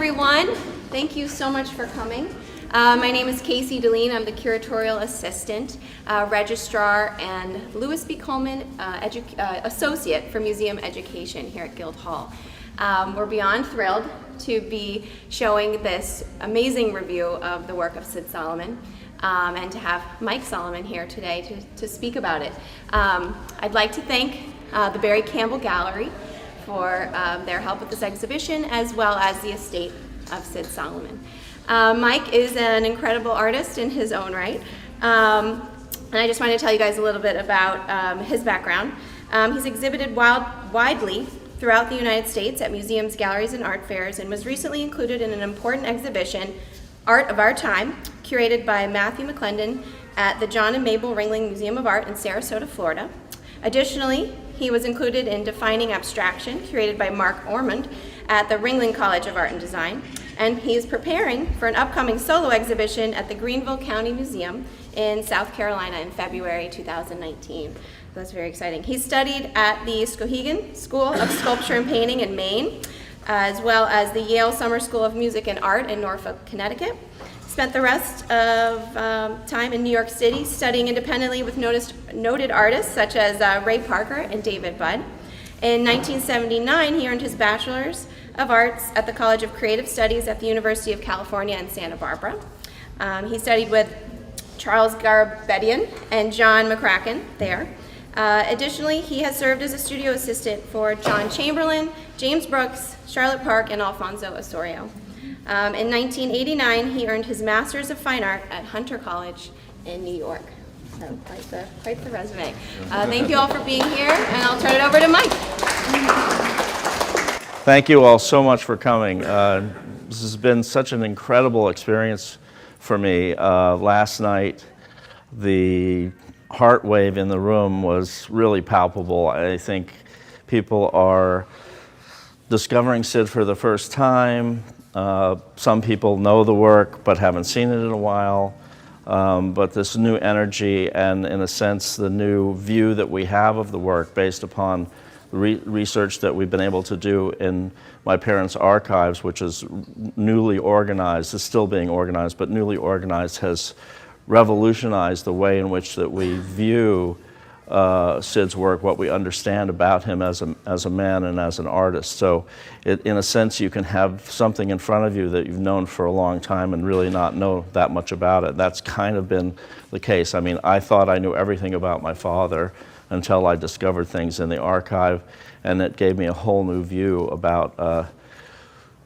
everyone. Thank you so much for coming. My name is Casey Deline. I'm the curatorial assistant, registrar, and Louis B. Coleman associate for museum education here at Guildhall. We're beyond thrilled to be showing this amazing review of the work of Syd Solomon, and to have Mike Solomon here today to speak about it. I'd like to thank the Barry Campbell Gallery for their help with this exhibition, as well as the estate of Syd Solomon. Mike is an incredible artist in his own right, and I just wanted to tell you guys a little bit about his background. He's exhibited widely throughout the United States at museums, galleries, and art fairs, and was recently included in an important exhibition, Art of Our Time, curated by Matthew McClendon at the John and Mabel Ringling Museum of Art in Sarasota, Florida. Additionally, he was included in Defining Abstraction, curated by Mark Ormond at the Ringling College of Art and Design, and he is preparing for an upcoming solo exhibition at the Greenville County Museum in South Carolina in February 2019. That's very exciting. He studied at the Skowhegan School of Sculpture and Painting in Maine, as well as the Yale Summer School of Music and Art in Norfolk, Connecticut. Spent the rest of time in New York City studying independently with noted artists such as Ray Parker and David Budd. In 1979, he earned his Bachelor's of Arts at the College of Creative Studies at the University of California in Santa Barbara. He studied with Charles Garabedian and John McCracken there. Additionally, he has served as a studio assistant for John Chamberlain, James Brooks, Charlotte Park, and Alfonso Osorio. In 1989, he earned his Master's of Fine Art at Hunter College in New York. So quite the resume. Thank you all for being here, and I'll turn it over to Mike. Thank you all so much for coming. This has been such an incredible experience for me. Last night, the heart wave in the room was really palpable. I think people are discovering Syd for the first time. Some people know the work but haven't seen it in a while. But this new energy and, in a sense, the new view that we have of the work based upon research that we've been able to do in my parents' archives, which is newly organized, is still being organized, but newly organized, has revolutionized the way in which that we view Syd's work, what we understand about him as a man and as an artist. So in a sense, you can have something in front of you that you've known for a long time and really not know that much about it. That's kind of been the case. I mean, I thought I knew everything about my father until I discovered things in the archive, and it gave me a whole new view about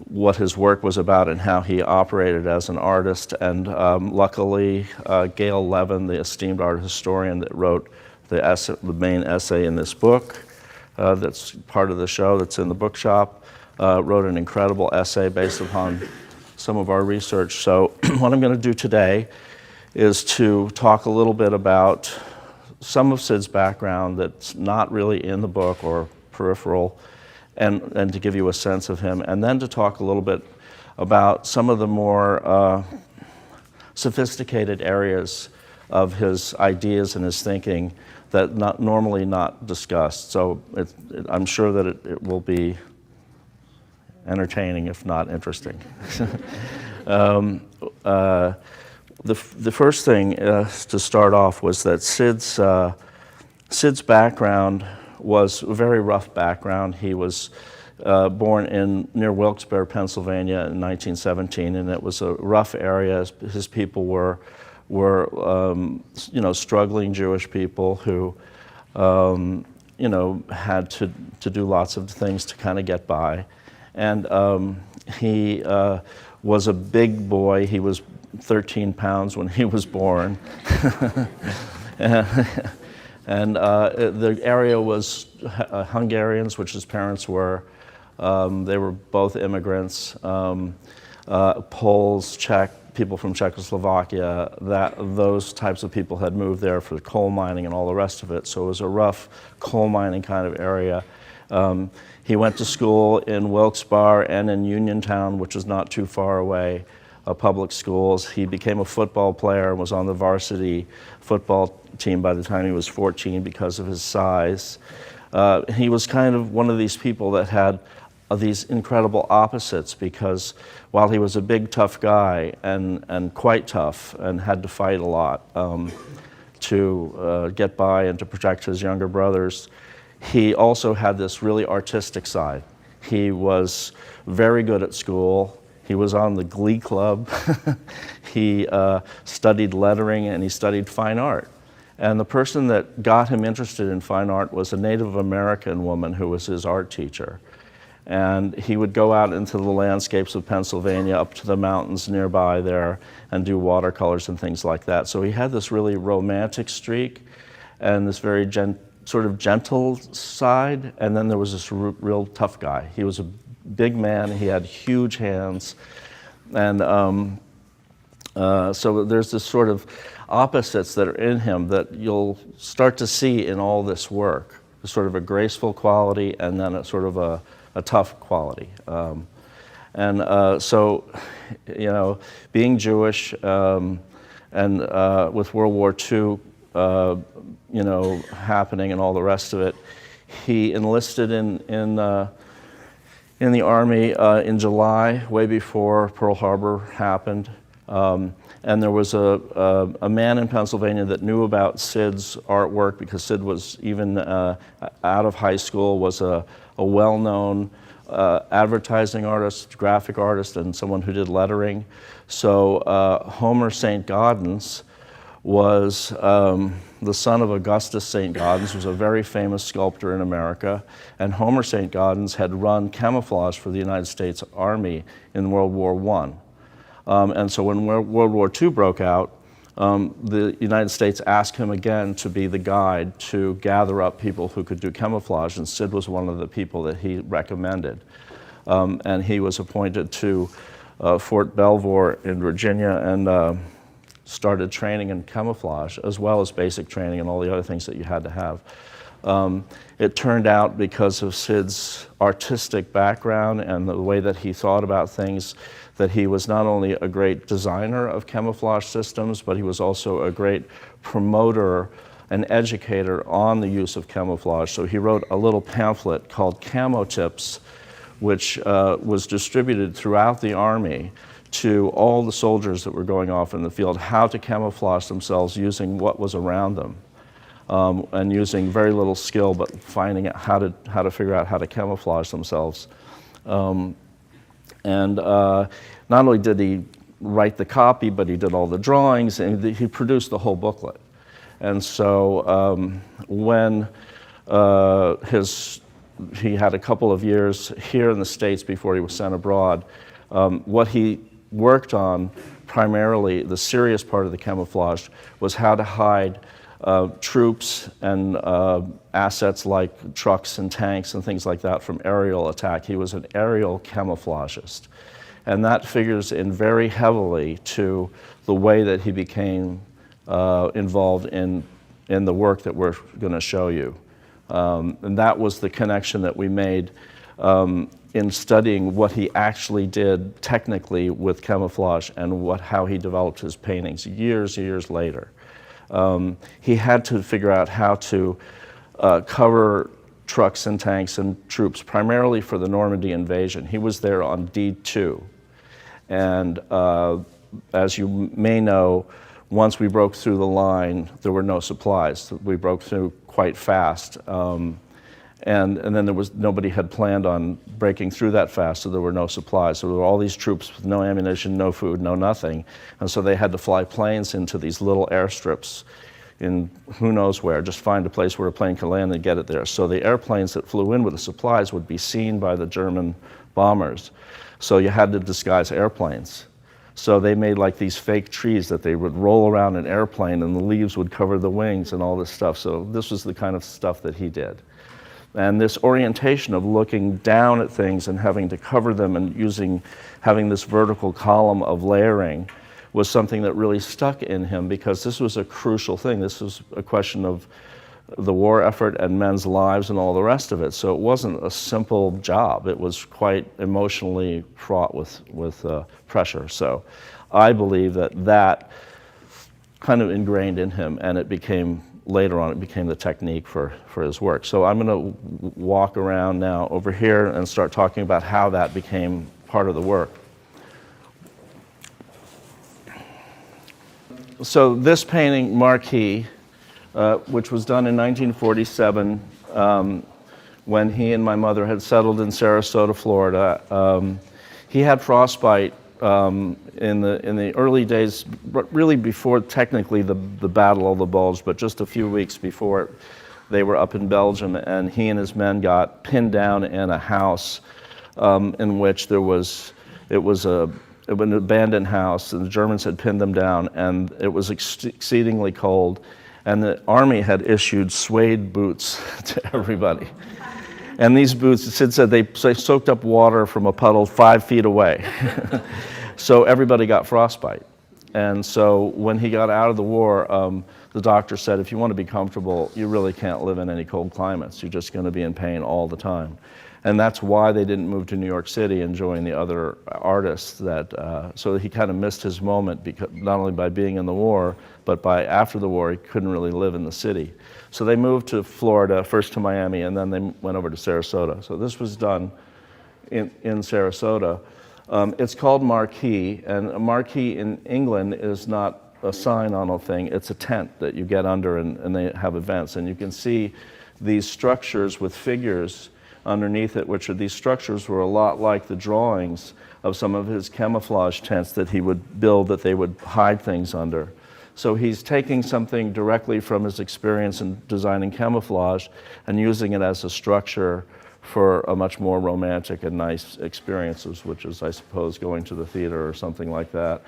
what his work was about and how he operated as an artist. And luckily, Gail Levin, the esteemed art historian that wrote the main essay in this book, that's part of the show, that's in the bookshop, wrote an incredible essay based upon some of our research. So what I'm going to do today is to talk a little bit about some of Syd's background that's not really in the book or peripheral, and to give you a sense of him, and then to talk a little bit about some of the more sophisticated areas of his ideas and his thinking that normally not discussed. So I'm sure that it will be entertaining, if not interesting. The first thing to start off was that Syd's background was a very rough background. He was born near Wilkes-Barre, Pennsylvania in 1917, and it was a rough area. His people were struggling Jewish people who had to do lots of things to kind of get by. And he was a big boy. He was 13 pounds when he was born. And the area was Hungarians, which his parents were. They were both immigrants, Poles, Czech, people from Czechoslovakia. Those types of people had moved there for coal mining and all the rest of it. So it was a rough coal mining kind of area. He went to school in Wilkes-Barre and in Uniontown, which was not too far away, public schools. He became a football player and was on the varsity football team by the time he was 14 because of his size. He was kind of one of these people that had of these incredible opposites, because while he was a big, tough guy and quite tough and had to fight a lot to get by and to protect his younger brothers, he also had this really artistic side. He was very good at school. He was on the Glee Club. He studied lettering and he studied fine art. And the person that got him interested in fine art was a Native American woman who was his art teacher. And he would go out into the landscapes of Pennsylvania, up to the mountains nearby there, and do watercolors and things like that. So he had this really romantic streak and this very sort of gentle side, and then there was this real tough guy. He was a big man, he had huge hands, and so there's this sort of opposites that are in him that you'll start to see in all this work. There's sort of a graceful quality and then a sort of a tough quality. So, you know, being Jewish and with World War II, you know, happening and all the rest of it, he enlisted in the Army in July, way before Pearl Harbor happened. And there was a man in Pennsylvania that knew about Syd's artwork, because Syd was even out of high school, was a well-known advertising artist, graphic artist, and someone who did lettering. So Homer St. Gaudens was the son of Augustus St. Gaudens, who was a very famous sculptor in America. And Homer St. Gaudens had run camouflage for the United States Army in World War I. And so when World War II broke out, the United States asked him again to be the guide to gather up people who could do camouflage, and Syd was one of the people that he recommended. And he was appointed to Fort Belvoir in Virginia and started training in camouflage, as well as basic training and all the other things that you had to have. It turned out, because of Syd's artistic background and the way that he thought about things, that he was not only a great designer of camouflage systems, but he was also a great promoter and educator on the use of camouflage. So he wrote a little pamphlet called Camo Tips, which was distributed throughout the Army to all the soldiers that were going off in the field, how to camouflage themselves using what was around them. And using very little skill, but finding out how to figure out how to camouflage themselves. Not only did he write the copy, but he did all the drawings, and he produced the whole booklet. And so when he had a couple of years here in the States before he was sent abroad, what he worked on, primarily the serious part of the camouflage, was how to hide troops and assets like trucks and tanks and things like that from aerial attack. He was an aerial camouflagist. And that figures in very heavily to the way that he became involved in the work that we're going to show you. And that was the connection that we made in studying what he actually did technically with camouflage and how he developed his paintings years later. He had to figure out how to cover trucks and tanks and troops, primarily for the Normandy invasion. He was there on D2. And as you may know, once we broke through the line, there were no supplies. We broke through quite fast. And then nobody had planned on breaking through that fast, so there were no supplies. So there were all these troops with no ammunition, no food, no nothing. And so they had to fly planes into these little airstrips in who knows where, just find a place where a plane could land and get it there. So the airplanes that flew in with the supplies would be seen by the German bombers. So you had to disguise airplanes. So they made like these fake trees that they would roll around an airplane, and the leaves would cover the wings and all this stuff. So this was the kind of stuff that he did. And this orientation of looking down at things and having to cover them and having this vertical column of layering was something that really stuck in him, because this was a crucial thing. This was a question of the war effort and men's lives and all the rest of it. So it wasn't a simple job. It was quite emotionally fraught with pressure. So I believe that kind of ingrained in him, and it became later on it became the technique for his work. So I'm going to walk around now over here and start talking about how that became part of the work. So this painting, Marquis, which was done in 1947, when he and my mother had settled in Sarasota, Florida. He had frostbite in the early days, really before technically the Battle of the Bulge, but just a few weeks before they were up in Belgium, and he and his men got pinned down in a house in which it was an abandoned house, and the Germans had pinned them down, and it was exceedingly cold, and the army had issued suede boots to everybody. And these boots, Syd said, they soaked up water from a puddle 5 feet away. So everybody got frostbite. And so when he got out of the war, the doctor said, if you want to be comfortable, you really can't live in any cold climates. You're just going to be in pain all the time. And that's why they didn't move to New York City and join the other artists. So he kind of missed his moment, because not only by being in the war, but by after the war, he couldn't really live in the city. So they moved to Florida, first to Miami, and then they went over to Sarasota. So this was done in Sarasota. It's called Marquee, and a marquee in England is not a sign on a thing, it's a tent that you get under, and they have events. And you can see these structures with figures underneath it, these structures were a lot like the drawings of some of his camouflage tents that he would build that they would hide things under. So he's taking something directly from his experience in designing camouflage and using it as a structure for a much more romantic and nice experiences, which is, I suppose, going to the theater or something like that,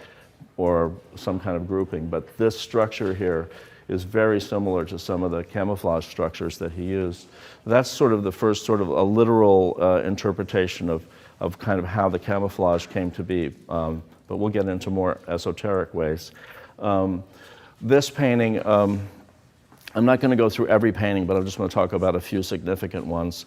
or some kind of grouping. But this structure here is very similar to some of the camouflage structures that he used. That's sort of the first sort of a literal interpretation of kind of how the camouflage came to be. But we'll get into more esoteric ways. This painting, I'm not going to go through every painting, but I just want to talk about a few significant ones.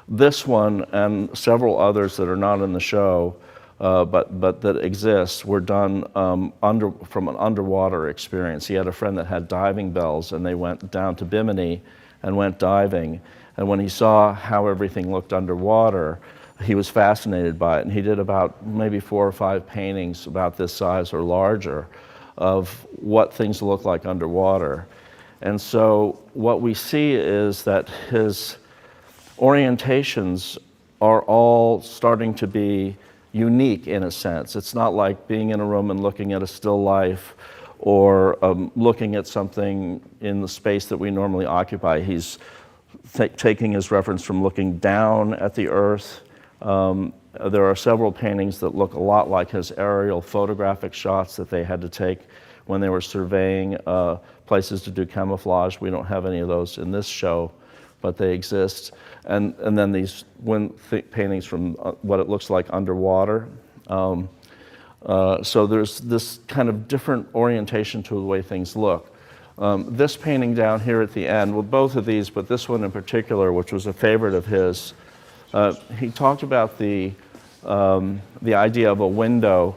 This one and several others that are not in the show, but that exist, were done from an underwater experience. He had a friend that had diving bells, and they went down to Bimini and went diving. And when he saw how everything looked underwater, he was fascinated by it. And he did about maybe 4 or 5 paintings about this size or larger of what things look like underwater. And so what we see is that his orientations are all starting to be unique in a sense. It's not like being in a room and looking at a still life, or looking at something in the space that we normally occupy. He's taking his reference from looking down at the earth. There are several paintings that look a lot like his aerial photographic shots that they had to take when they were surveying places to do camouflage. We don't have any of those in this show, but they exist. And then these paintings from what it looks like underwater. So there's this kind of different orientation to the way things look. This painting down here at the end, well, both of these, but this one in particular, which was a favorite of his, he talked about the idea of a window,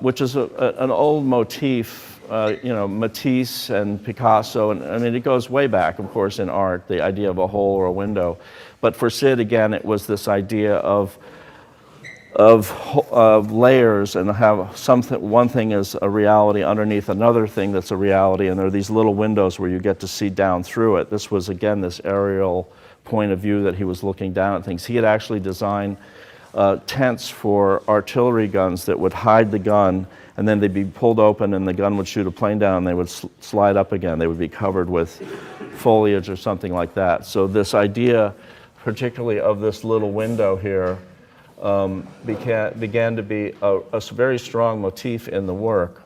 which is an old motif. Matisse and Picasso, and I mean, it goes way back, of course, in art, the idea of a hole or a window. But for Syd, again, it was this idea of layers, and have one thing is a reality underneath another thing that's a reality, and there are these little windows where you get to see down through it. This was, again, this aerial point of view that he was looking down at things. He had actually designed tents for artillery guns that would hide the gun, and then they'd be pulled open and the gun would shoot a plane down and they would slide up again. They would be covered with foliage or something like that. So this idea, particularly of this little window here, began to be a very strong motif in the work.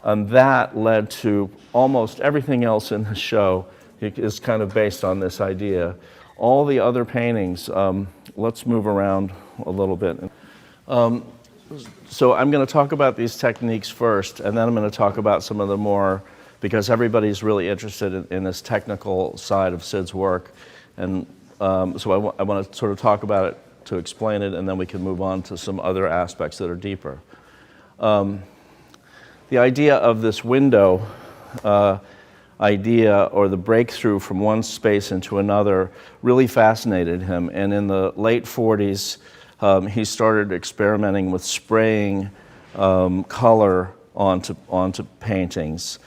And that led to almost everything else in the show is kind of based on this idea. All the other paintings, let's move around a little bit. So I'm going to talk about these techniques first, and then I'm going to talk about some of the more, because everybody's really interested in this technical side of Syd's work. And so I want to sort of talk about it to explain it, and then we can move on to some other aspects that are deeper. The idea of this window, idea or the breakthrough from one space into another really fascinated him. And in the late 40s, he started experimenting with spraying color onto paintings.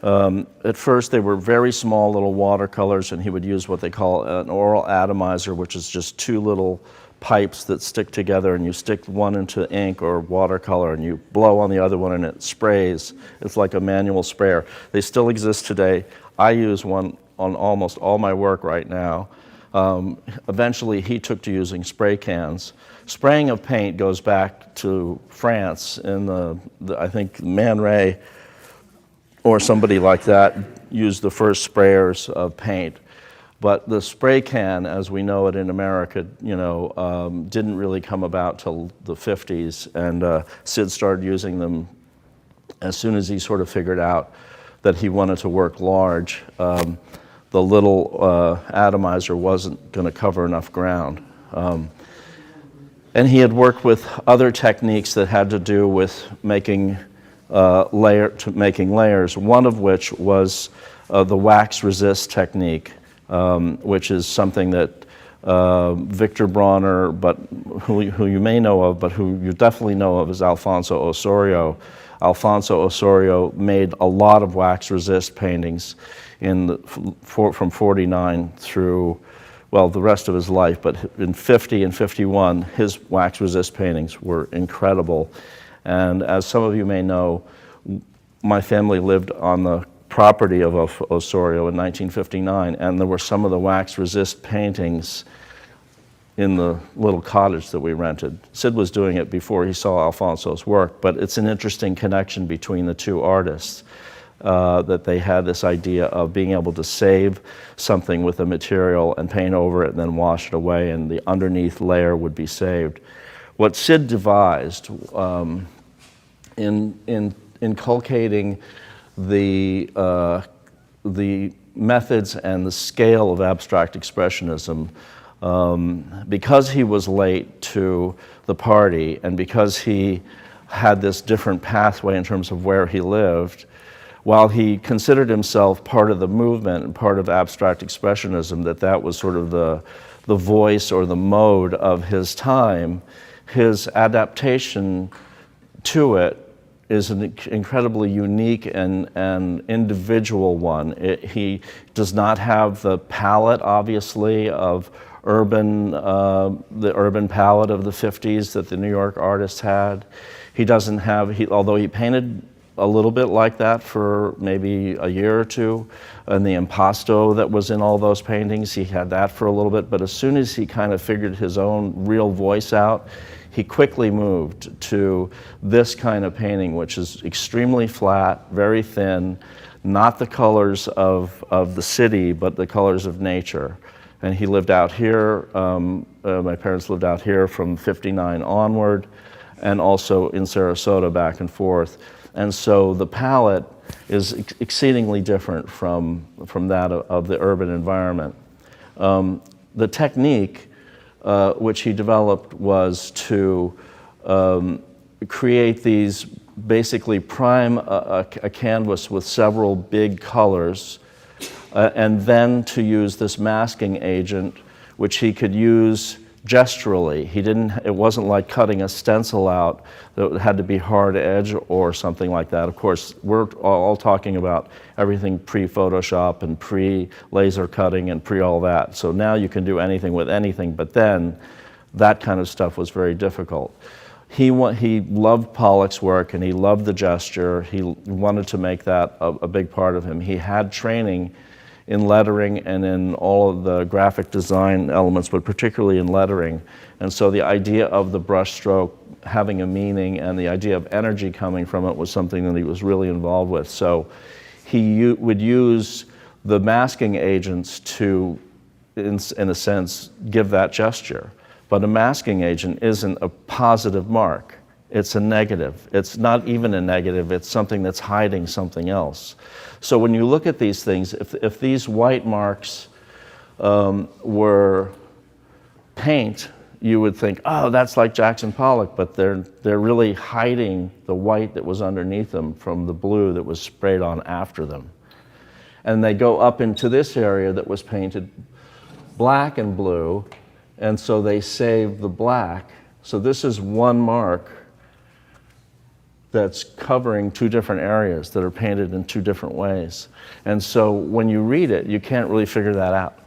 At first, they were very small little watercolors, and he would use what they call an oral atomizer, which is just two little pipes that stick together, and you stick one into ink or watercolor, and you blow on the other one, and it sprays. It's like a manual sprayer. They still exist today. I use one on almost all my work right now. Eventually, he took to using spray cans. Spraying of paint goes back to France in I think Man Ray or somebody like that used the first sprayers of paint. But the spray can, as we know it in America, didn't really come about till the 50s, and Syd started using them as soon as he sort of figured out that he wanted to work large. The little atomizer wasn't going to cover enough ground. And he had worked with other techniques that had to do with making layers, one of which was the wax resist technique, which is something that Victor Bronner, but who you may know of, but who you definitely know of, is Alfonso Osorio. Alfonso Osorio made a lot of wax resist paintings from 49 through, well, the rest of his life, but in 50 and 51, his wax resist paintings were incredible. And as some of you may know, my family lived on the property of Osorio in 1959, and there were some of the wax resist paintings in the little cottage that we rented. Syd was doing it before he saw Alfonso's work, but it's an interesting connection between the two artists, that they had this idea of being able to save something with a material and paint over it and then wash it away, and the underneath layer would be saved. What Syd devised in inculcating the methods and the scale of abstract expressionism, because he was late to the party and because he had this different pathway in terms of where he lived, while he considered himself part of the movement and part of abstract expressionism, that was sort of the voice or the mode of his time, his adaptation to it is an incredibly unique and individual one. He does not have the palette, obviously, of the urban palette of the 50s that the New York artists had. He doesn't have, although he painted a little bit like that for maybe a year or two, and the impasto that was in all those paintings, he had that for a little bit, but as soon as he kind of figured his own real voice out, he quickly moved to this kind of painting, which is extremely flat, very thin, not the colors of the city, but the colors of nature. And he lived out here, my parents lived out here from 59 onward, and also in Sarasota back and forth. And so the palette is exceedingly different from that of the urban environment. The technique which he developed was to create these, basically prime a canvas with several big colors, and then to use this masking agent, which he could use gesturally. It wasn't like cutting a stencil out that had to be hard edge or something like that. Of course, we're all talking about everything pre-Photoshop and pre-laser cutting and pre-all that. So now you can do anything with anything, but then that kind of stuff was very difficult. He loved Pollock's work and he loved the gesture. He wanted to make that a big part of him. He had training in lettering and in all of the graphic design elements, but particularly in lettering. And so the idea of the brushstroke having a meaning and the idea of energy coming from it was something that he was really involved with. So he would use the masking agents to, in a sense, give that gesture. But a masking agent isn't a positive mark. It's a negative. It's not even a negative. It's something that's hiding something else. So when you look at these things, if these white marks were paint, you would think, oh, that's like Jackson Pollock, but they're really hiding the white that was underneath them from the blue that was sprayed on after them. And they go up into this area that was painted black and blue, and so they save the black. So this is one mark that's covering two different areas that are painted in two different ways. And so when you read it, you can't really figure that out.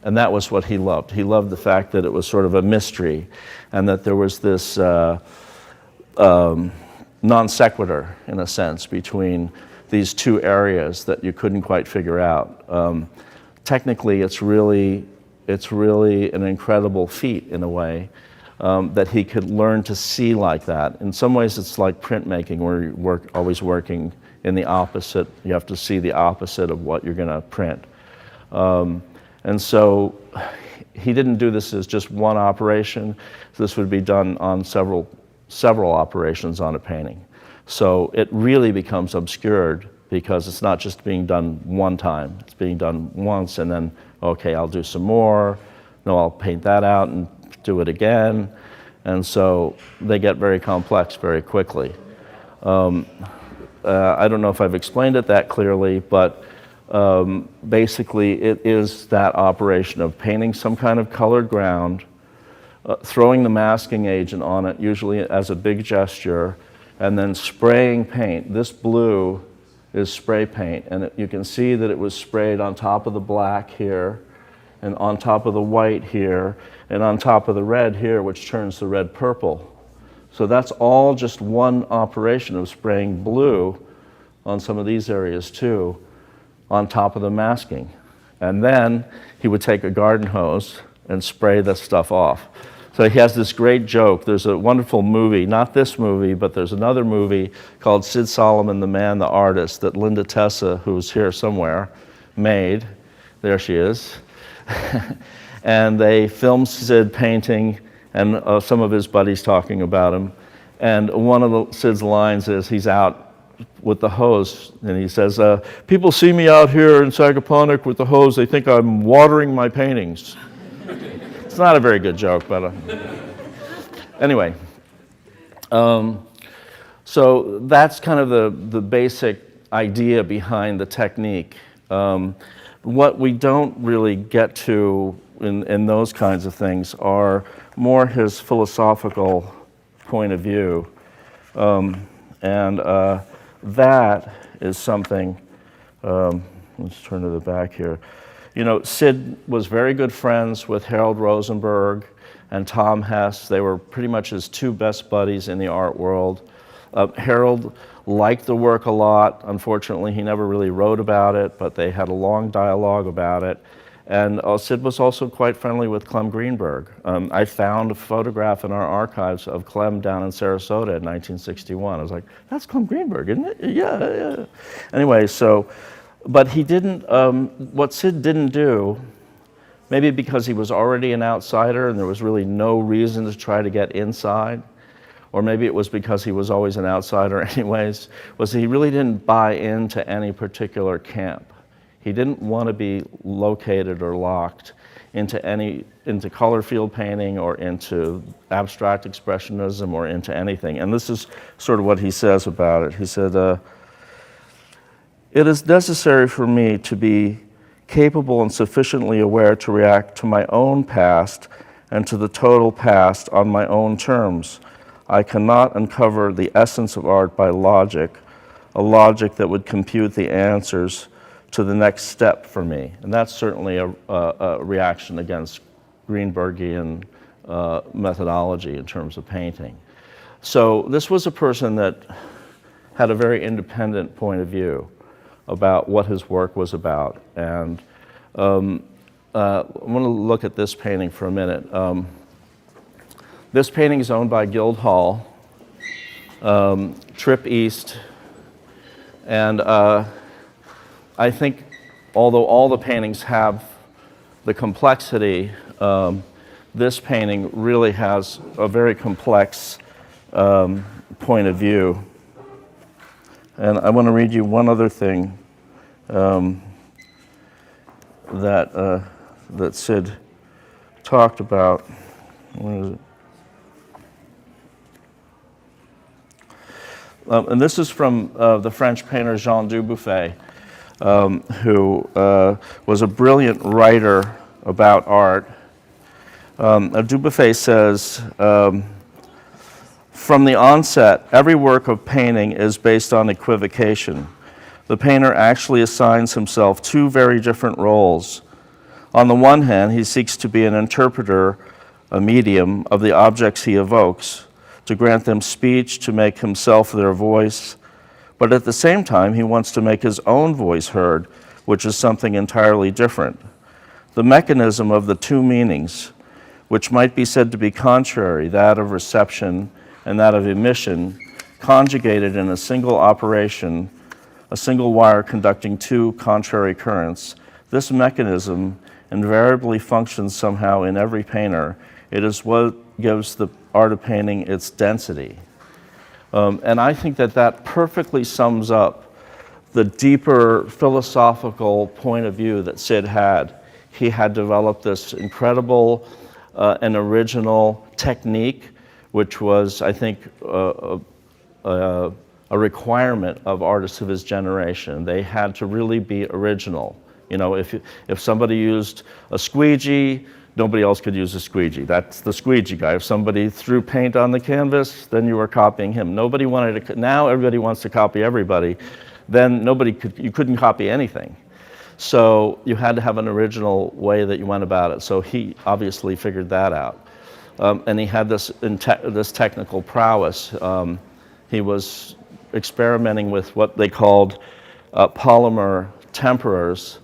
And that was what he loved. He loved the fact that it was sort of a mystery and that there was this non sequitur, in a sense, between these two areas that you couldn't quite figure out. Technically, it's really an incredible feat, in a way, that he could learn to see like that. In some ways, it's like printmaking, where you're always working in the opposite. You have to see the opposite of what you're going to print. And so he didn't do this as just one operation. This would be done on several operations on a painting. So it really becomes obscured because it's not just being done one time. It's being done once and then, okay, I'll do some more. No, I'll paint that out and do it again. And so they get very complex very quickly. I don't know if I've explained it that clearly, but basically it is that operation of painting some kind of colored ground, throwing the masking agent on it, usually as a big gesture, and then spraying paint. This blue is spray paint, and you can see that it was sprayed on top of the black here, and on top of the white here, and on top of the red here, which turns the red purple. So that's all just one operation of spraying blue on some of these areas too, on top of the masking. And then he would take a garden hose and spray this stuff off. So he has this great joke. There's a wonderful movie, not this movie, but there's another movie called Syd Solomon, the Man, the Artist, that Linda Tessa, who's here somewhere, made. There she is. And they filmed Syd painting and some of his buddies talking about him. And one of Syd's lines is he's out with the hose, and he says, people see me out here in Sagaponack with the hose, they think I'm watering my paintings. It's not a very good joke, but anyway. So that's kind of the basic idea behind the technique. What we don't really get to in those kinds of things are more his philosophical point of view. That is something, let's turn to the back here. You know, Syd was very good friends with Harold Rosenberg and Tom Hess. They were pretty much his two best buddies in the art world. Harold liked the work a lot. Unfortunately, he never really wrote about it, but they had a long dialogue about it. And Syd was also quite friendly with Clem Greenberg. I found a photograph in our archives of Clem down in Sarasota in 1961. I was like, that's Clem Greenberg, isn't it? Yeah. Anyway, so, but he didn't, what Syd didn't do, maybe because he was already an outsider and there was really no reason to try to get inside, or maybe it was because he was always an outsider anyways, was he really didn't buy into any particular camp. He didn't want to be located or locked into color field painting or into abstract expressionism or into anything. And this is sort of what he says about it. He said, it is necessary for me to be capable and sufficiently aware to react to my own past and to the total past on my own terms. I cannot uncover the essence of art by logic, a logic that would compute the answers to the next step for me. And that's certainly a reaction against Greenbergian methodology in terms of painting. So this was a person that had a very independent point of view about what his work was about. And I want to look at this painting for a minute. This painting is owned by Guildhall, Trip East, and I think although all the paintings have the complexity, this painting really has a very complex point of view. And I want to read you one other thing that Syd talked about. Where is it? And this is from the French painter Jean Dubuffet. who was a brilliant writer about art. Dubuffet says, from the onset, every work of painting is based on equivocation. The painter actually assigns himself two very different roles. On the one hand, he seeks to be an interpreter, a medium of the objects he evokes, to grant them speech, to make himself their voice. But at the same time, he wants to make his own voice heard, which is something entirely different. The mechanism of the two meanings, which might be said to be contrary, that of reception and that of emission, conjugated in a single operation, a single wire conducting two contrary currents, this mechanism invariably functions somehow in every painter. It is what gives the art of painting its density. And I think that that perfectly sums up the deeper philosophical point of view that Syd had. He had developed this incredible and original technique, which was, I think, a requirement of artists of his generation. They had to really be original. You know, if somebody used a squeegee, nobody else could use a squeegee. That's the squeegee guy. If somebody threw paint on the canvas, then you were copying him. Nobody wanted to. Now everybody wants to copy everybody. Then you couldn't copy anything. So you had to have an original way that you went about it. So he obviously figured that out. And he had this technical prowess. He was experimenting with what they called polymer temperers,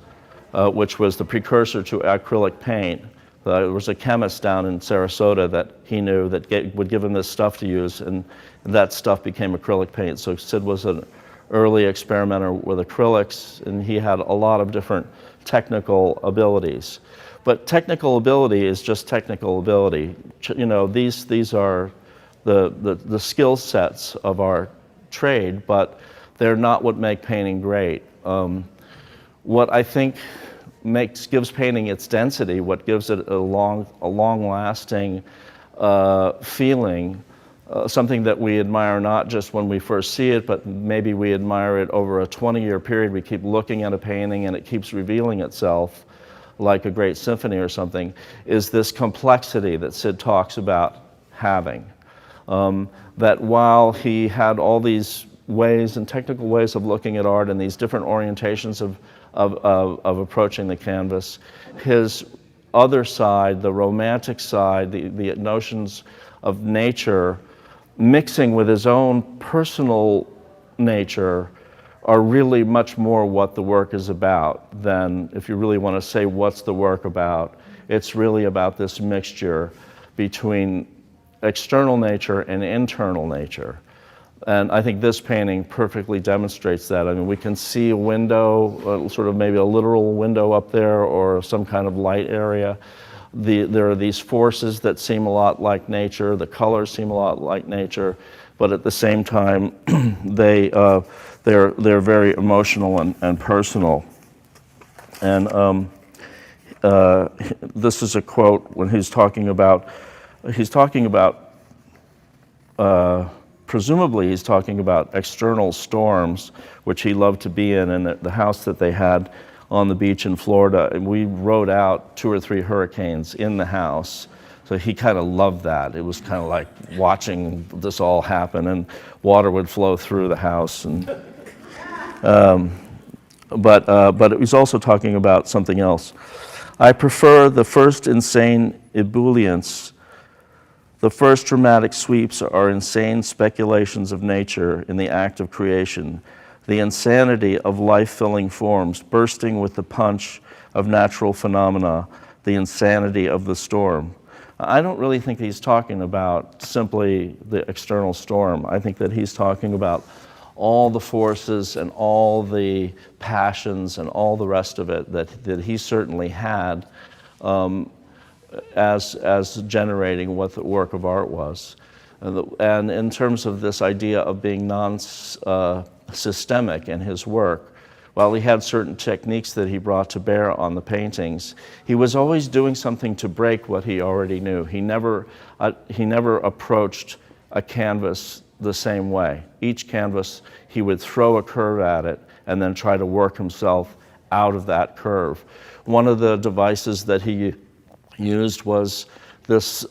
which was the precursor to acrylic paint. There was a chemist down in Sarasota that he knew that would give him this stuff to use, and that stuff became acrylic paint. So Syd was an early experimenter with acrylics, and he had a lot of different technical abilities. But technical ability is just technical ability. You know, these are the skill sets of our trade, but they're not what make painting great. What I think gives painting its density, what gives it a long-lasting feeling, something that we admire not just when we first see it, but maybe we admire it over a 20-year period. We keep looking at a painting and it keeps revealing itself like a great symphony or something, is this complexity that Syd talks about having. That while he had all these ways and technical ways of looking at art and these different orientations of approaching the canvas, his other side, the romantic side, the notions of nature, mixing with his own personal nature, are really much more what the work is about than, if you really want to say what's the work about, it's really about this mixture between external nature and internal nature. And I think this painting perfectly demonstrates that. I mean, we can see a window, sort of maybe a literal window up there, or some kind of light area. There are these forces that seem a lot like nature, the colors seem a lot like nature, but at the same time, they're very emotional and personal. And this is a quote when he's talking about, presumably he's talking about external storms, which he loved to be in the house that they had on the beach in Florida. And we rode out 2 or 3 hurricanes in the house. So he kind of loved that. It was kind of like watching this all happen, and water would flow through the house. And but it was also talking about something else. I prefer the first insane ebullience. The first dramatic sweeps are insane speculations of nature in the act of creation, the insanity of life-filling forms bursting with the punch of natural phenomena, the insanity of the storm. I don't really think he's talking about simply the external storm. I think that he's talking about all the forces and all the passions and all the rest of it that he certainly had as generating what the work of art was. And in terms of this idea of being non-systemic in his work, while he had certain techniques that he brought to bear on the paintings, he was always doing something to break what he already knew. He never approached a canvas the same way. Each canvas, he would throw a curve at it and then try to work himself out of that curve. One of the devices that he used was this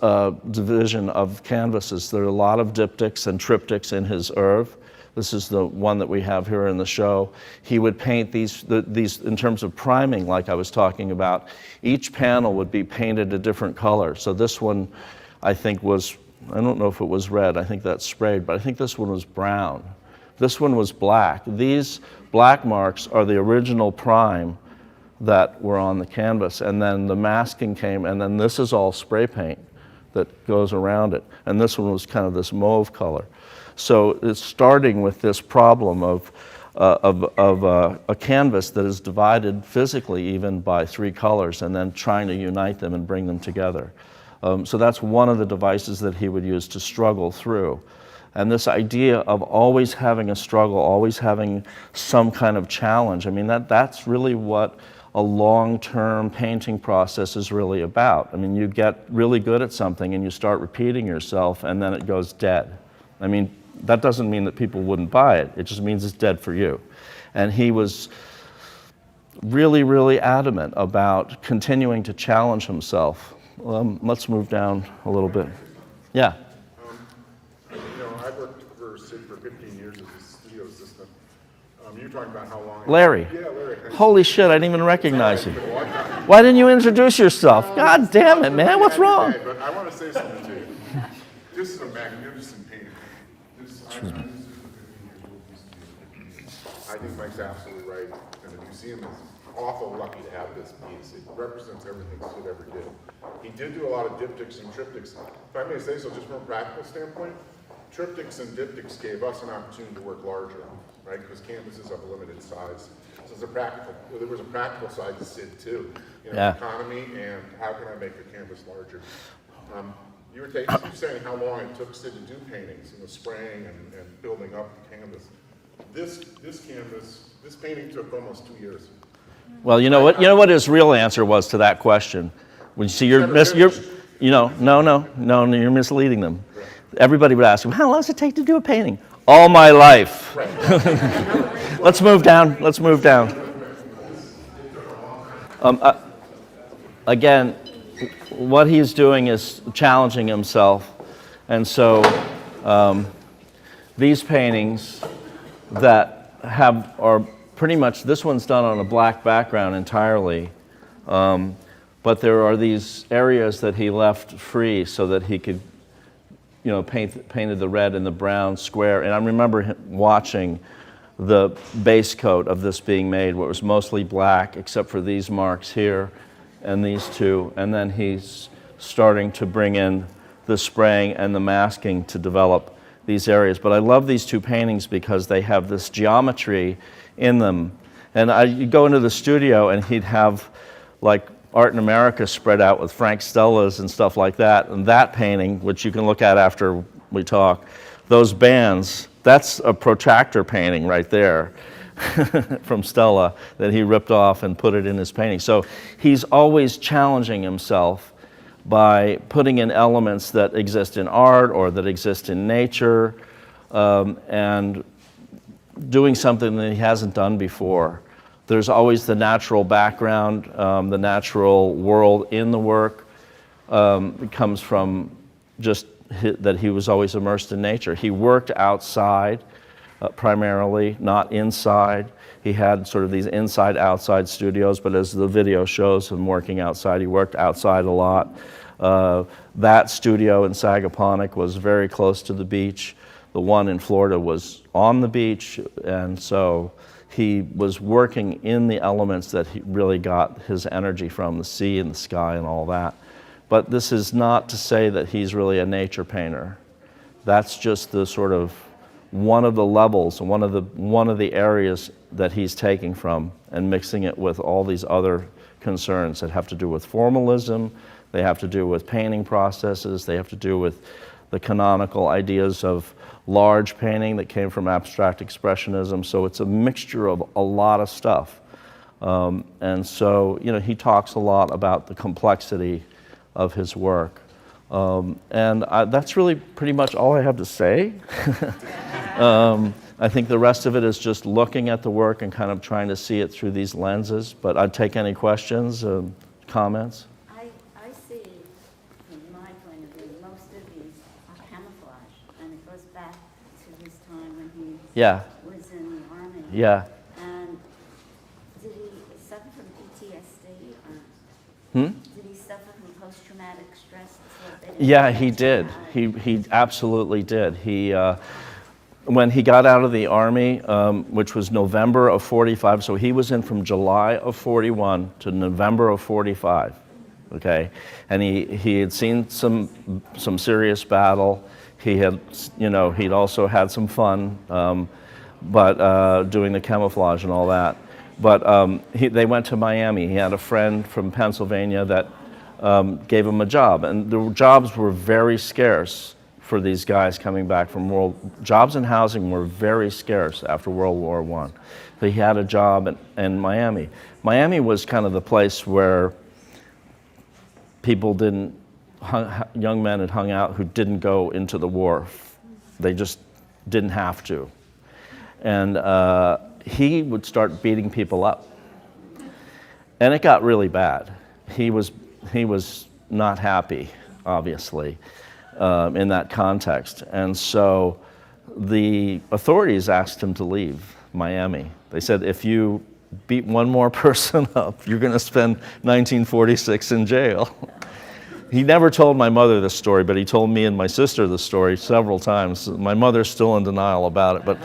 division of canvases. There are a lot of diptychs and triptychs in his oeuvre. This is the one that we have here in the show. He would paint these in terms of priming, like I was talking about. Each panel would be painted a different color. So this one, I think, was, I don't know if it was red, I think that's sprayed, but I think this one was brown. This one was black. These black marks are the original prime that were on the canvas, and then the masking came, and then this is all spray paint that goes around it. And this one was kind of this mauve color. So it's starting with this problem of a canvas that is divided physically even by 3 colors, and then trying to unite them and bring them together. So that's one of the devices that he would use to struggle through. And this idea of always having a struggle, always having some kind of challenge, I mean, that's really what a long-term painting process is really about. I mean, you get really good at something and you start repeating yourself, and then it goes dead. I mean, that doesn't mean that people wouldn't buy it. It just means it's dead for you. And he was really, really adamant about continuing to challenge himself. Let's move down a little bit. Yeah. You know, I worked for Syd for 15 years as a studio assistant. You're talking about how long... Larry. Yeah, Larry. Holy shit, I didn't even recognize you. Why didn't you introduce yourself? God damn it, man, what's wrong? But I want to say something to you. This is a magnificent painting. I think Mike's absolutely right, and the museum is awful lucky to have this piece. It represents everything Syd ever did. He did do a lot of diptychs and triptychs. If I may say so, just from a practical standpoint, triptychs and diptychs gave us an opportunity to work larger, right? Because canvases have a limited size. So there was a practical side to Syd too. You know, economy and how can I make the canvas larger? You were saying how long it took Syd to do paintings, you know, spraying and building up the canvas. This painting took almost 2 years. Well, you know what his real answer was to that question. When you see you're misleading them. Right. Everybody would ask him, how long does it take to do a painting? All my life. Right. Let's move down. Let's move down. Again, what he's doing is challenging himself, and so these paintings that are pretty much, this one's done on a black background entirely, but there are these areas that he left free so that he could, you know, painted the red and the brown square. And I remember watching the base coat of this being made, where it was mostly black except for these marks here and these two, and then he's starting to bring in the spraying and the masking to develop these areas. But I love these two paintings because they have this geometry in them. And you go into the studio and he'd have like Art in America spread out with Frank Stella's and stuff like that. And that painting, which you can look at after we talk, those bands, that's a protractor painting right there from Stella that he ripped off and put it in his painting. So he's always challenging himself by putting in elements that exist in art or that exist in nature, and doing something that he hasn't done before. There's always the natural background, the natural world in the work. It comes from just that he was always immersed in nature. He worked outside primarily, not inside. He had sort of these inside-outside studios, but as the video shows him working outside, he worked outside a lot. That studio in Sagaponack was very close to the beach. The one in Florida was on the beach, and so he was working in the elements that he really got his energy from, the sea and the sky and all that. But this is not to say that he's really a nature painter. That's just the sort of one of the levels, one of the areas that he's taking from and mixing it with all these other concerns that have to do with formalism, they have to do with painting processes, they have to do with the canonical ideas of large painting that came from abstract expressionism. So it's a mixture of a lot of stuff. And so, you know, he talks a lot about the complexity of his work. And that's really pretty much all I have to say. I think the rest of it is just looking at the work and kind of trying to see it through these lenses. But I'd take any questions, comments. I see, from my point of view, most of these are camouflage, and it goes back to his time when he Yeah, was in the army. yeah. And did he suffer from PTSD, or Hmm? did he suffer from post-traumatic stress? So they didn't Yeah, catch he him did. out? He absolutely did. When he got out of the Army, which was November of 45, so he was in from July of 41 to November of 45, okay? And he had seen some serious battle. He had, he'd also had some fun, but doing the camouflage and all that. But they went to Miami. He had a friend from Pennsylvania that gave him a job, and the jobs were very scarce for these guys coming back from jobs and housing were very scarce after World War I. So he had a job in Miami. Miami was kind of the place where people young men had hung out who didn't go into the war. They just didn't have to. And he would start beating people up. And it got really bad. He was not happy, obviously. In that context. And so the authorities asked him to leave Miami. They said, if you beat one more person up, you're going to spend 1946 in jail. He never told my mother this story, but he told me and my sister the story several times. My mother's still in denial about it, but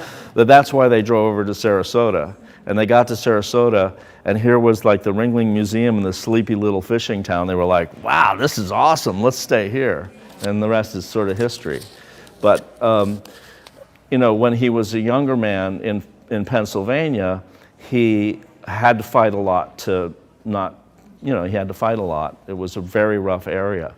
that's why they drove over to Sarasota. And they got to Sarasota, and here was like the Ringling Museum in this sleepy little fishing town. They were like, wow, this is awesome, let's stay here. And the rest is sort of history. But, when he was a younger man in Pennsylvania, he had to fight a lot he had to fight a lot. It was a very rough area.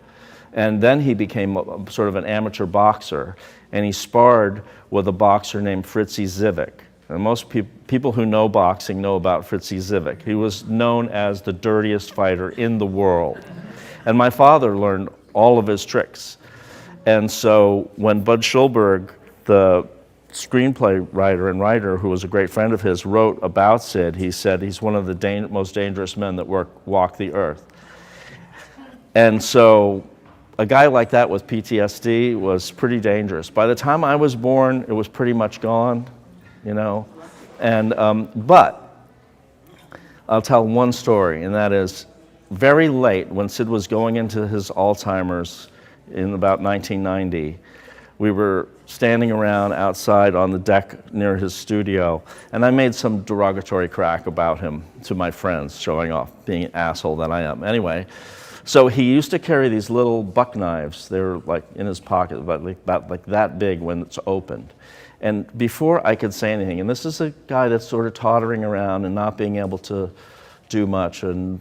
And then he became sort of an amateur boxer, and he sparred with a boxer named Fritzy Zivik. And most people who know boxing know about Fritzy Zivik. He was known as the dirtiest fighter in the world. And my father learned all of his tricks. And so when Bud Schulberg, the screenplay writer and writer, who was a great friend of his, wrote about Syd, he said he's one of the most dangerous men that walk the earth. And so a guy like that with PTSD was pretty dangerous. By the time I was born, it was pretty much gone, And, but I'll tell one story, and that is very late, when Syd was going into his Alzheimer's in about 1990, we were standing around outside on the deck near his studio, and I made some derogatory crack about him to my friends, showing off, being an asshole that I am. Anyway, so he used to carry these little buck knives. They were like in his pocket, about like that big when it's opened. And before I could say anything, and this is a guy that's sort of tottering around and not being able to do much, and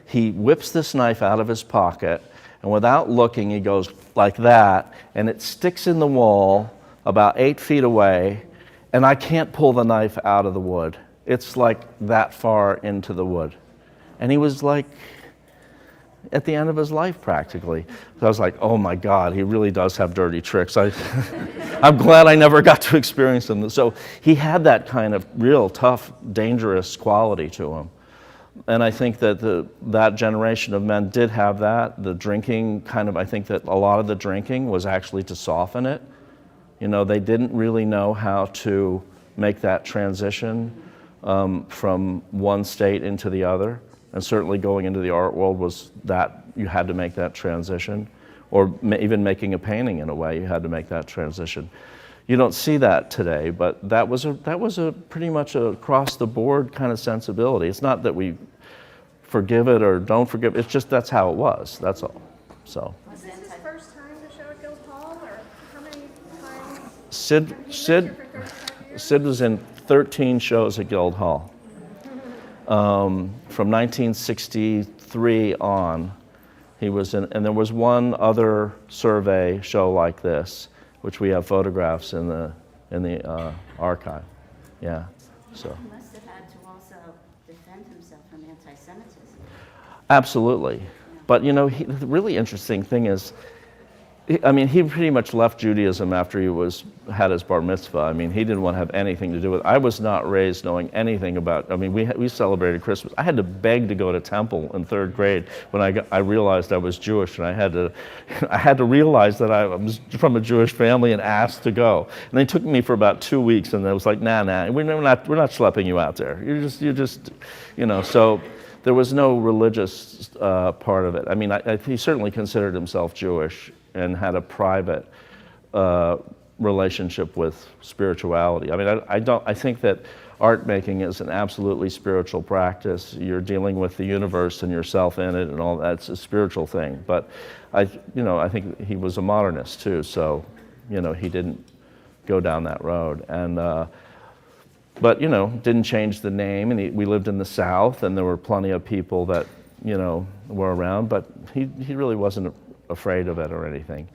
he whips this knife out of his pocket, and without looking, he goes like that, and it sticks in the wall about 8 feet away, and I can't pull the knife out of the wood. It's like that far into the wood. And he was like at the end of his life, practically. So I was like, oh my God, he really does have dirty tricks. I'm glad I never got to experience them. So he had that kind of real tough, dangerous quality to him. And I think that that generation of men did have that. The drinking I think that a lot of the drinking was actually to soften it. They didn't really know how to make that transition from one state into the other. And certainly going into the art world was that you had to make that transition. Or even making a painting in a way, you had to make that transition. You don't see that today, but that was a pretty much across the board kind of sensibility. It's not that we forgive it or don't forgive it. It's just that's how it was. That's all. So. Was this his first time to show at Guildhall, or how many times? Syd was in 13 shows at Guildhall. From 1963 on, he was in, and there was one other survey show like this, which we have photographs in the archive. Yeah, so. He must have had to also defend himself from anti-Semitism. Absolutely. But the really interesting thing is I mean, he pretty much left Judaism after he had his bar mitzvah. I mean, he didn't want to have anything to do with it. I was not raised knowing anything about, I mean, we celebrated Christmas. I had to beg to go to temple in 3rd grade when I realized I was Jewish, and I had to realize that I was from a Jewish family and asked to go. And they took me for about 2 weeks, and it was like, nah, we're not schlepping you out there. You're just, so there was no religious part of it. I mean, he certainly considered himself Jewish and had a private relationship with spirituality. I mean, I think that art making is an absolutely spiritual practice. You're dealing with the universe and yourself in it and all that's a spiritual thing. But I think he was a modernist too, so, he didn't go down that road. And, but, didn't change the name, and we lived in the South, and there were plenty of people that, were around, but he really wasn't afraid of it or anything.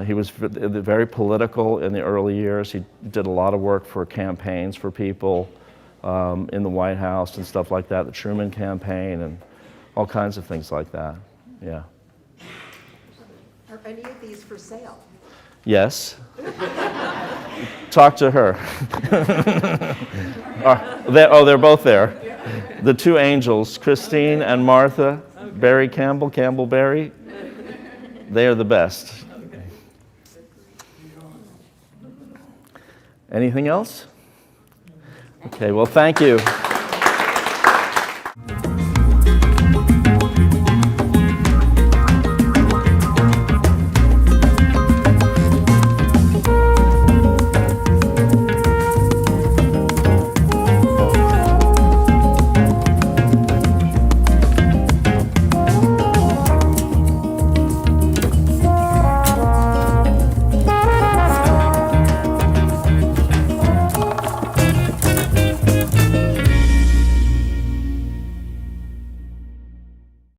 He was very political in the early years. He did a lot of work for campaigns for people in the White House and stuff like that, the Truman campaign and all kinds of things like that, yeah. Are any of these for sale? Yes. Talk to her. They're both there. The 2 angels, Christine and Martha, Barry Campbell Barry, they are the best. Anything else? Okay, well, thank you.